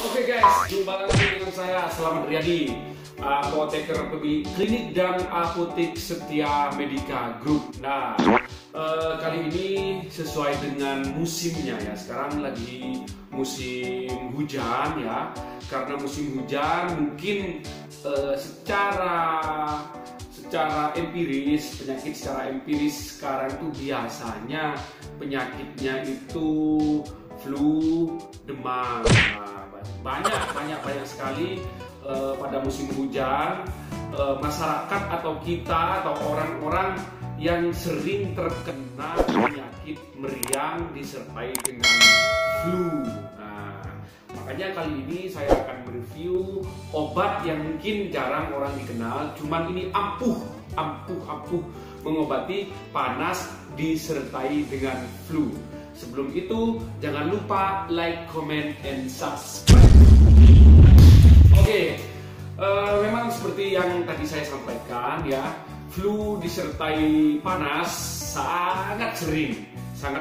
Oke guys, jumpa lagi dengan saya Selamat Riyadi, apoteker klinik dan apotek Setia Medica Group. Nah, kali ini sesuai dengan musimnya ya. Sekarang lagi musim hujan ya. Karena musim hujan mungkin secara empiris, penyakit secara empiris sekarang itu biasanya penyakitnya itu flu, demam. Nah, banyak sekali pada musim hujan masyarakat atau kita atau orang-orang yang sering terkena penyakit meriang disertai dengan flu. Nah, makanya kali ini saya akan mereview obat yang mungkin jarang orang dikenal, cuman ini ampuh mengobati panas disertai dengan flu. Sebelum itu, jangan lupa like, comment, and subscribe. Oke, memang seperti yang tadi saya sampaikan ya, flu disertai panas sangat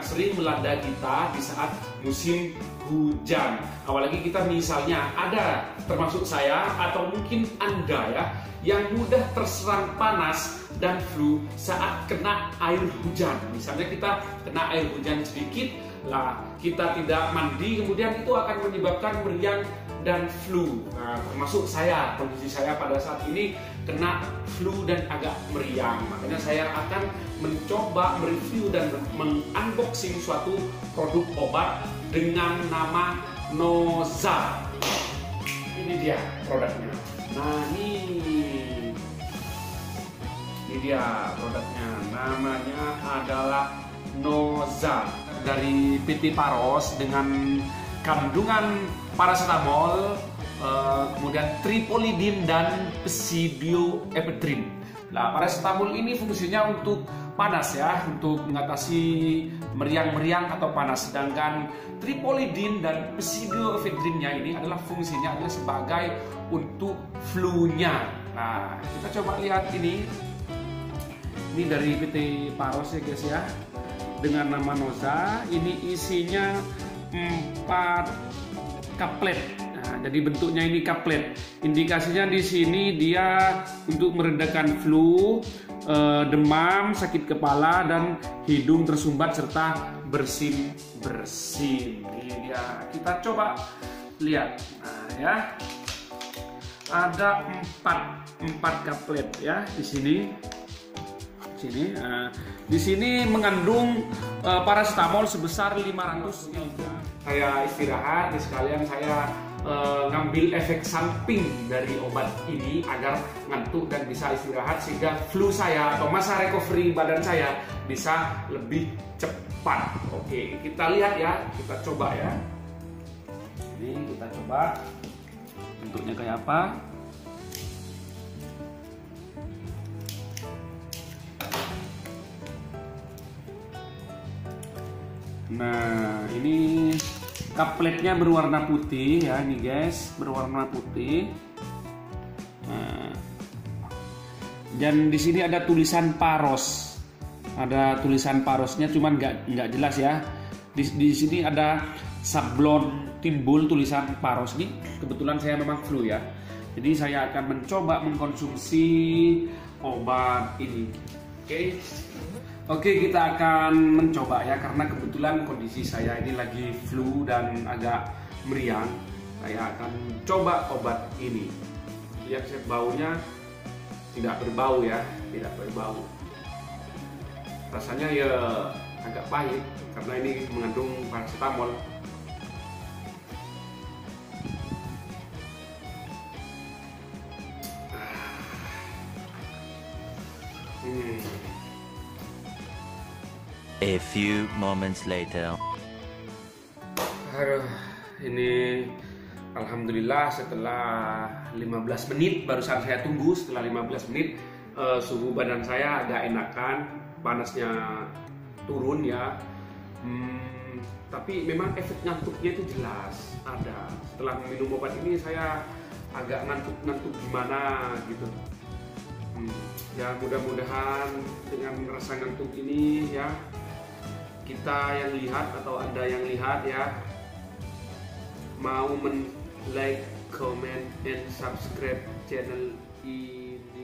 sering melanda kita di saat musim hujan. Apalagi kita misalnya ada, termasuk saya atau mungkin Anda ya, yang mudah terserang panas dan flu saat kena air hujan. Misalnya kita kena air hujan sedikit, lah kita tidak mandi, kemudian itu akan menyebabkan meriang dan flu. Nah, termasuk saya, kondisi saya pada saat ini kena flu dan agak meriang. Makanya saya akan mencoba mereview dan mengunboxing suatu produk obat dengan nama Noza. Ini dia produknya. Nah, ini dia produknya. Namanya adalah Noza dari PT Paros dengan kandungan paracetamol, kemudian tripolidin dan pseudoephedrine. Nah, paracetamol ini fungsinya untuk panas ya, untuk mengatasi meriang-meriang atau panas. Sedangkan tripolidin dan pseudoephedrine-nya ini adalah fungsinya adalah sebagai untuk flu-nya. Nah, kita coba lihat ini. Ini dari PT Paros ya guys ya. Dengan nama Noza, ini isinya 4 kaplet. Nah, jadi bentuknya ini kaplet. Indikasinya di sini dia untuk meredakan flu, demam, sakit kepala, dan hidung tersumbat serta bersin-bersin. Ini dia. Kita coba lihat. Nah, ya. Ada 4 kaplet ya di sini. Di sini mengandung paracetamol sebesar 500 mg. Saya istirahat, sekalian saya ngambil efek samping dari obat ini agar ngantuk dan bisa istirahat sehingga flu saya atau masa recovery badan saya bisa lebih cepat. Oke, kita lihat ya, kita coba ya. Ini kita coba bentuknya kayak apa. Nah, ini kapletnya berwarna putih ya, nih guys, berwarna putih. Nah, dan di sini ada tulisan Paros, ada tulisan Parosnya, cuman nggak jelas ya. Di sini ada sablon timbul tulisan Paros. Nih, kebetulan saya memang flu ya, jadi saya akan mencoba mengkonsumsi obat ini. Oke, kita akan mencoba ya, karena kebetulan kondisi saya ini lagi flu dan agak meriang. Saya akan coba obat ini. Lihat baunya tidak berbau ya, tidak berbau. Rasanya ya agak pahit karena ini mengandung paracetamol. A few moments later. Aduh, ini alhamdulillah setelah 15 menit barusan saya tunggu, setelah 15 menit suhu badan saya agak enakan, panasnya turun ya. Tapi memang efek ngantuknya itu jelas ada. Setelah minum obat ini saya agak ngantuk gimana gitu. Ya mudah-mudahan dengan rasa ngantuk ini ya, kita yang lihat atau Anda yang lihat ya, mau like, comment, and subscribe channel ini.